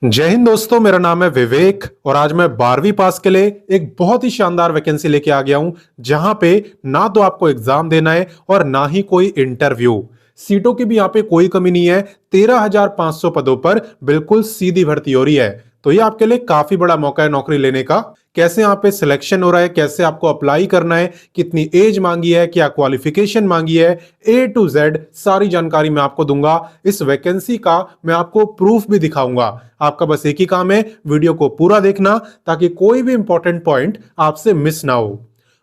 जय हिंद दोस्तों, मेरा नाम है विवेक और आज मैं 12वीं पास के लिए एक बहुत ही शानदार वैकेंसी लेके आ गया हूं, जहां पे ना तो आपको एग्जाम देना है और ना ही कोई इंटरव्यू। सीटों की भी यहां पे कोई कमी नहीं है। 13,500 पदों पर बिल्कुल सीधी भर्ती हो रही है। तो ये आपके लिए काफी बड़ा मौका है नौकरी लेने का। कैसे यहाँ पे सिलेक्शन हो रहा है, कैसे आपको अप्लाई करना है, कितनी एज मांगी है, क्या क्वालिफिकेशन मांगी है, ए टू जेड सारी जानकारी मैं आपको दूंगा। इस वैकेंसी का मैं आपको प्रूफ भी दिखाऊंगा। आपका बस एक ही काम है, वीडियो को पूरा देखना ताकि कोई भी इंपॉर्टेंट पॉइंट आपसे मिस ना हो।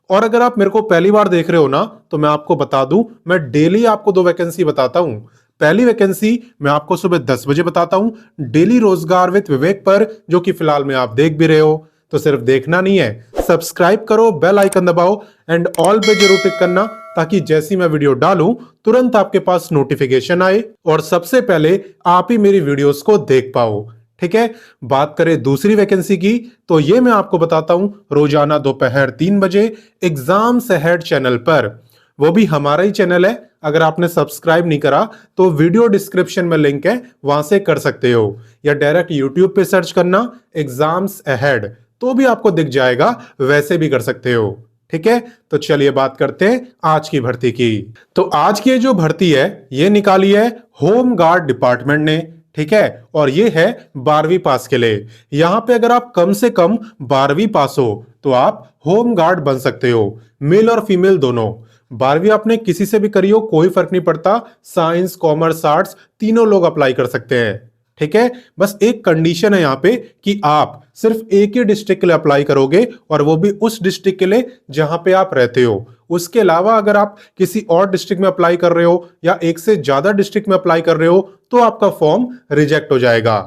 और अगर आप मेरे को पहली बार देख रहे हो ना, तो मैं आपको बता दूं, मैं डेली आपको दो वैकेंसी बताता हूं। पहली वैकेंसी मैं आपको सुबह 10 बजे बताता हूं, डेली रोजगार विद विवेक पर, जो कि फिलहाल में आप देख भी रहे हो। तो सिर्फ देखना नहीं है, सब्सक्राइब करो, बेल आइकन दबाओ एंड ऑल पे जरूर टिक करना, ताकि जैसी मैं वीडियो डालूं तुरंत आपके पास नोटिफिकेशन आए और सबसे पहले आप ही मेरी वीडियोस को देख पाओ। ठीक है। बात करें दूसरी वैकेंसी की, तो ये मैं आपको बताता हूं रोजाना दोपहर 3 बजे एग्जाम्स अहेड चैनल पर। वो भी हमारा ही चैनल है। अगर आपने सब्सक्राइब नहीं करा तो वीडियो डिस्क्रिप्शन में लिंक है, वहां से कर सकते हो, या डायरेक्ट यूट्यूब पे सर्च करना एग्जाम्स अहेड, तो भी आपको दिख जाएगा, वैसे भी कर सकते हो। ठीक है। तो चलिए बात करते हैं आज की भर्ती की। तो आज की जो भर्ती है ये निकाली है होम गार्ड डिपार्टमेंट ने। ठीक है। और ये है 12वीं पास के लिए। यहां पे अगर आप कम से कम 12वीं पास हो तो आप होम गार्ड बन सकते हो, मेल और फीमेल दोनों। 12वीं आपने किसी से भी करी हो, कोई फर्क नहीं पड़ता। साइंस, कॉमर्स, आर्ट्स तीनों लोग अप्लाई कर सकते हैं। ठीक है। बस एक कंडीशन है यहां पे कि आप सिर्फ एक ही डिस्ट्रिक्ट के लिए अप्लाई करोगे, और वो भी उस डिस्ट्रिक्ट के लिए जहां पे आप रहते हो। उसके अलावा अगर आप किसी और डिस्ट्रिक्ट में अप्लाई कर रहे हो या एक से ज्यादा डिस्ट्रिक्ट में अप्लाई कर रहे हो तो आपका फॉर्म रिजेक्ट हो जाएगा।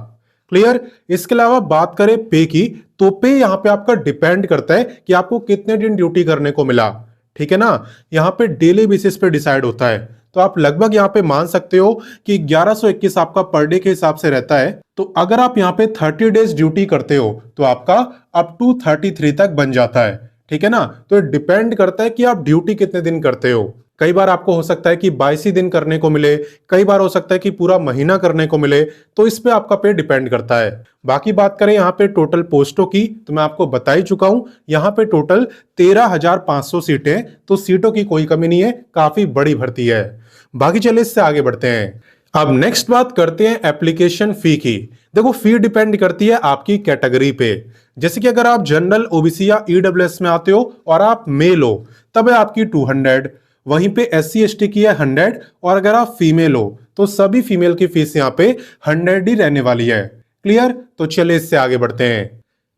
क्लियर। इसके अलावा बात करें पे की, तो पे यहां पे आपका डिपेंड करता है कि आपको कितने दिन ड्यूटी करने को मिला। ठीक है ना। यहां पे डेली बेसिस पे डिसाइड होता है। तो आप लगभग यहां पे मान सकते हो कि 1121 आपका पर डे के हिसाब से रहता है। तो अगर आप यहां पे 30 डेज ड्यूटी करते हो तो आपका अप टू 33 तक बन जाता है। ठीक है ना। तो डिपेंड करता है कि आप ड्यूटी कितने दिन करते हो। कई बार आपको हो सकता है कि 22 ही दिन करने को मिले, कई बार हो सकता है कि पूरा महीना करने को मिले। तो इस पे आपका पे डिपेंड करता है। बाकी बात करें यहाँ पे टोटल पोस्टों की, तो मैं आपको बता ही चुका हूं, यहाँ पे टोटल 13,500 सीटें। तो सीटों की कोई कमी नहीं है, काफी बड़ी भर्ती है। बाकी चलिए इससे आगे बढ़ते हैं। अब नेक्स्ट बात करते हैं एप्लीकेशन फी की। देखो, फी डिपेंड करती है आपकी कैटेगरी पे। जैसे कि अगर आप जनरल, ओबीसी या ईडब्ल्यूएस में आते हो और आप मेल हो, तब है आपकी 200। वहीं पे एससी एसटी की है 100, और अगर आप फीमेल हो तो सभी फीमेल की फीस यहाँ पे 100 ही रहने वाली है। क्लियर। तो चलिए इससे आगे बढ़ते हैं।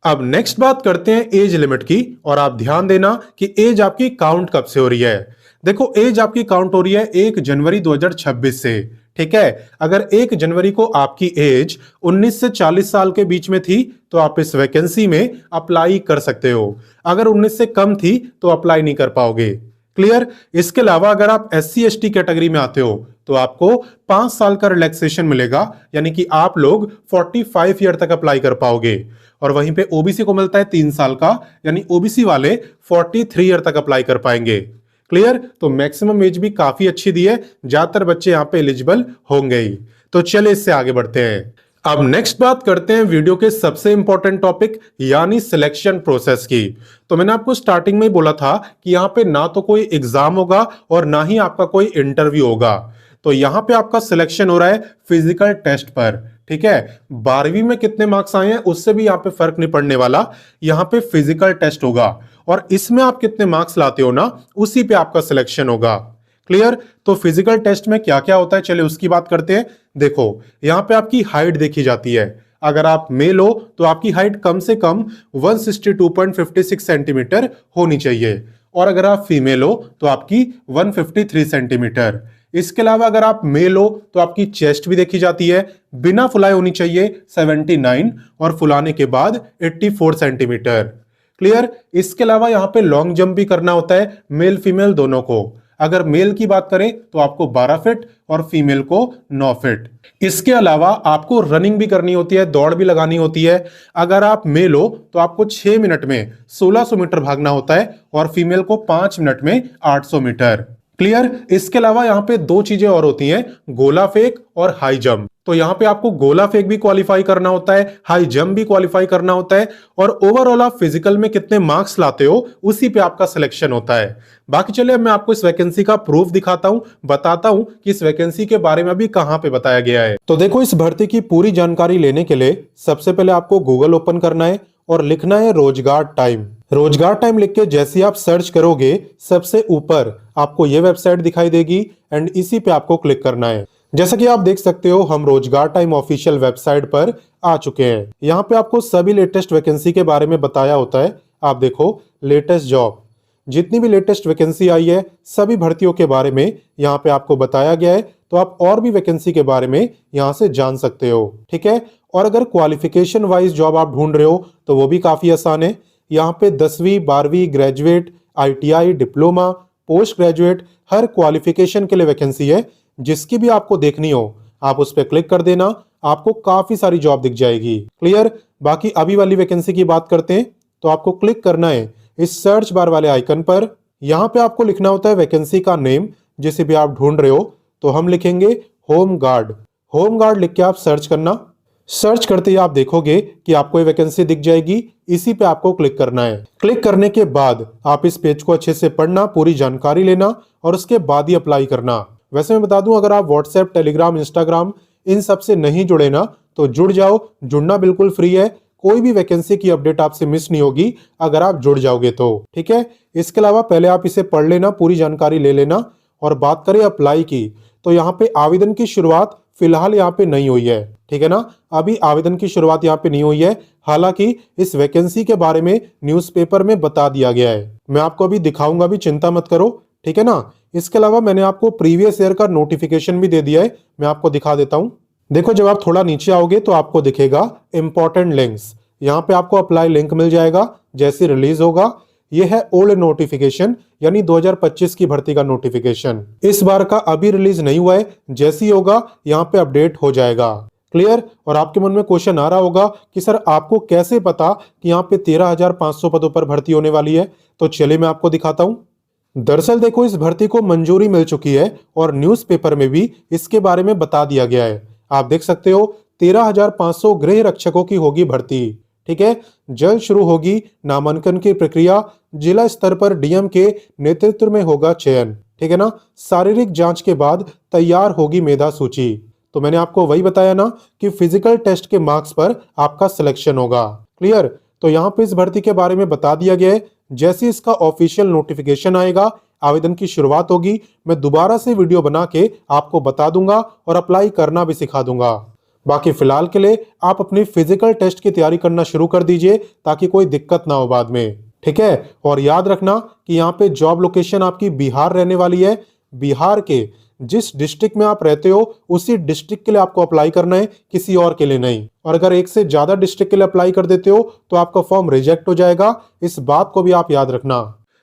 अब नेक्स्ट बात करते हैं एज लिमिट की, और आप ध्यान देना कि एज आपकी काउंट कब से हो रही है। देखो, एज आपकी काउंट हो रही है 1 जनवरी 2026 से। ठीक है। अगर 1 जनवरी को आपकी एज 19 से 40 साल के बीच में थी तो आप इस वैकेंसी में अप्लाई कर सकते हो। अगर 19 से कम थी तो अप्लाई नहीं कर पाओगे। क्लियर। इसके अलावा अगर आप एससी एसटी कैटेगरी में आते हो तो आपको 5 साल का रिलैक्सेशन मिलेगा, यानी कि आप लोग 45 ईयर तक अप्लाई कर पाओगे। और वहीं पे ओबीसी को मिलता है 3 साल का, यानी ओबीसी वाले 43 ईयर तक अप्लाई कर पाएंगे। क्लियर। तो मैक्सिमम एज भी काफी अच्छी दी है, ज्यादातर बच्चे यहाँ पे एलिजिबल होंगे ही। तो चलिए इससे आगे बढ़ते हैं। अब नेक्स्ट बात करते हैं वीडियो के सबसे इंपॉर्टेंट टॉपिक, यानी सिलेक्शन प्रोसेस की। तो मैंने आपको स्टार्टिंग में ही बोला था कि यहाँ पे ना तो कोई एग्जाम होगा और ना ही आपका कोई इंटरव्यू होगा। तो यहाँ पे आपका सिलेक्शन हो रहा है फिजिकल टेस्ट पर। ठीक है। 12वीं में कितने मार्क्स आए हैं उससे भी यहाँ पे फर्क नहीं पड़ने वाला। यहाँ पे फिजिकल टेस्ट होगा और इसमें आप कितने मार्क्स लाते हो ना, उसी पे आपका सिलेक्शन होगा। क्लियर। तो फिजिकल टेस्ट में क्या क्या होता है, चलिए उसकी बात करते हैं। देखो, यहां पे आपकी हाइट देखी जाती है। अगर आप मेल हो तो आपकी हाइट कम से कम 162.56 सेंटीमीटर होनी चाहिए, और अगर आप फीमेल हो तो आपकी 153 सेंटीमीटर। इसके अलावा अगर आप मेल हो तो आपकी चेस्ट भी देखी जाती है, बिना फुलाए होनी चाहिए 79, और फुलाने के बाद 84 सेंटीमीटर। क्लियर। इसके अलावा यहां पे लॉन्ग जंप भी करना होता है, मेल फीमेल दोनों को। अगर मेल की बात करें तो आपको 12 फीट और फीमेल को 9 फीट। इसके अलावा आपको रनिंग भी करनी होती है, दौड़ भी लगानी होती है। अगर आप मेल हो तो आपको 6 मिनट में 1600 मीटर भागना होता है, और फीमेल को 5 मिनट में 800 मीटर। क्लियर। इसके अलावा यहाँ पे दो चीजें और होती हैं, गोला फेक और हाई जंप। तो यहाँ पे आपको गोला फेक भी क्वालिफाई करना होता है, हाई जंप भी क्वालिफाई करना होता है, और ओवरऑल आप फिजिकल में कितने मार्क्स लाते हो उसी पे आपका सिलेक्शन होता है। बाकी चलिए मैं आपको इस वैकेंसी का प्रूफ दिखाता हूं, बताता हूं कि इस वैकेंसी के बारे में अभी कहां पे बताया गया है। तो देखो, इस भर्ती की पूरी जानकारी लेने के लिए सबसे पहले आपको गूगल ओपन करना है और लिखना है रोजगार टाइम। रोजगार टाइम लिख के जैसे ही आप सर्च करोगे, सबसे ऊपर आपको ये वेबसाइट दिखाई देगी एंड इसी पे आपको क्लिक करना है। जैसा कि आप देख सकते हो, हम रोजगार टाइम ऑफिशियल वेबसाइट पर आ चुके हैं। यहाँ पे आपको सभी लेटेस्ट वैकेंसी के बारे में बताया होता है। आप देखो, लेटेस्ट जॉब, जितनी भी लेटेस्ट वैकेंसी आई है सभी भर्तियों के बारे में यहाँ पे आपको बताया गया है। तो आप और भी वैकेंसी के बारे में यहाँ से जान सकते हो, ठीक है। और अगर क्वालिफिकेशन वाइज जॉब आप ढूंढ रहे हो तो वो भी काफी आसान है। यहाँ पे 10वीं 12वीं graduate, ITI, diploma, post graduate, हर क्वालिफिकेशन के लिए वैकेंसी है। जिसकी भी आपको देखनी हो आप उस पर क्लिक कर देना, आपको काफी सारी जॉब दिख जाएगी। क्लियर। बाकी अभी वाली वैकेंसी की बात करते हैं। तो आपको क्लिक करना है इस सर्च बार वाले आइकन पर। यहाँ पे आपको लिखना होता है वैकेंसी का नेम, जिसे भी आप ढूंढ रहे हो। तो हम लिखेंगे होम गार्ड। होम गार्ड लिख के आप सर्च करना। सर्च करते ही आप देखोगे कि आपको ये वैकेंसी दिख जाएगी। इसी पे आपको क्लिक करना है। क्लिक करने के बाद आप इस पेज को अच्छे से पढ़ना, पूरी जानकारी लेना और उसके बाद ही अप्लाई करना। वैसे मैं बता दूं, अगर आप व्हाट्सएप, टेलीग्राम, इंस्टाग्राम इन सब से नहीं जुड़े ना, तो जुड़ जाओ। जुड़ना बिल्कुल फ्री है, कोई भी वैकेंसी की अपडेट आपसे मिस नहीं होगी अगर आप जुड़ जाओगे तो, ठीक है। इसके अलावा पहले आप इसे पढ़ लेना, पूरी जानकारी ले लेना। और बात करें अप्लाई की, तो यहाँ पे आवेदन की शुरुआत फिलहाल यहाँ पे नहीं हुई है, ठीक है ना। अभी आवेदन की शुरुआत यहाँ पे नहीं हुई है। हालांकि इस वैकेंसी के बारे में न्यूज़पेपर में बता दिया गया है। मैं आपको अभी दिखाऊंगा भी, चिंता मत करो, ठीक है ना। इसके अलावा मैंने आपको प्रीवियस ईयर का नोटिफिकेशन भी दे दिया है, मैं आपको दिखा देता हूं। देखो, जब आप थोड़ा नीचे आओगे तो आपको दिखेगा इंपॉर्टेंट लिंक्स। यहाँ पे आपको अप्लाई लिंक मिल जाएगा जैसे रिलीज होगा। ये है ओल्ड नोटिफिकेशन, यानी 2025 की भर्ती का नोटिफिकेशन। इस बार का अभी रिलीज नहीं हुआ है, जैसे ही होगा यहाँ पे अपडेट हो जाएगा। क्लियर। और आपके मन में क्वेश्चन आ रहा होगा कि सर आपको कैसे पता कि यहाँ पे 13,500 पदों पर भर्ती होने वाली है। तो चलिए मैं आपको दिखाता हूँ। दरअसल देखो, इस भर्ती को मंजूरी मिल चुकी है और न्यूज़पेपर में भी इसके बारे में बता दिया गया है। आप देख सकते हो, 13,500 गृह रक्षकों की होगी भर्ती, ठीक है। जल्द शुरू होगी नामांकन की प्रक्रिया। जिला स्तर पर DM के नेतृत्व में होगा चयन, ठीक है ना। शारीरिक जांच के बाद तैयार होगी मेधा सूची। तो मैंने आपको वही बताया ना कि फिजिकल टेस्ट के मार्क्स पर आपका सिलेक्शन होगा। क्लियर। तो यहाँ पे इस भर्ती के बारे में बता दिया गया है। जैसे इसका ऑफिशियल नोटिफिकेशन आएगा, आवेदन की शुरुआत होगी, मैं दोबारा से वीडियो बना के आपको बता दूंगा और अप्लाई करना भी सिखा दूंगा। बाकी फिलहाल के लिए आप अपनी फिजिकल टेस्ट की तैयारी करना शुरू कर दीजिए ताकि कोई दिक्कत ना हो बाद में, ठीक है। और याद रखना कि यहाँ पे जॉब लोकेशन आपकी बिहार रहने वाली है। बिहार के जिस डिस्ट्रिक्ट में आप रहते हो उसी डिस्ट्रिक्ट के लिए आपको अप्लाई करना है, किसी और के लिए नहीं। और अगर एक से ज्यादा डिस्ट्रिक्ट के लिए अप्लाई कर देते हो तो आपका फॉर्म रिजेक्ट हो जाएगा, इस बात को भी आप याद रखना।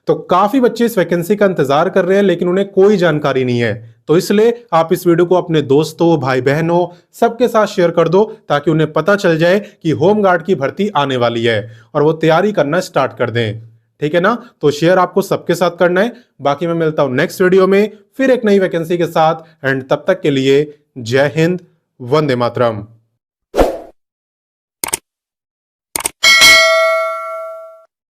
तो काफी बच्चे इस वैकेंसी का इंतजार कर रहे हैं लेकिन उन्हें कोई जानकारी नहीं है। तो इसलिए आप इस वीडियो को अपने दोस्तों, भाई बहनों सबके साथ शेयर कर दो ताकि उन्हें पता चल जाए कि होम गार्ड की भर्ती आने वाली है और वो तैयारी करना स्टार्ट कर दें, ठीक है ना। तो शेयर आपको सबके साथ करना है। बाकी मैं मिलता हूं नेक्स्ट वीडियो में फिर एक नई वैकेंसी के साथ। एंड तब तक के लिए जय हिंद, वंदे मातरम।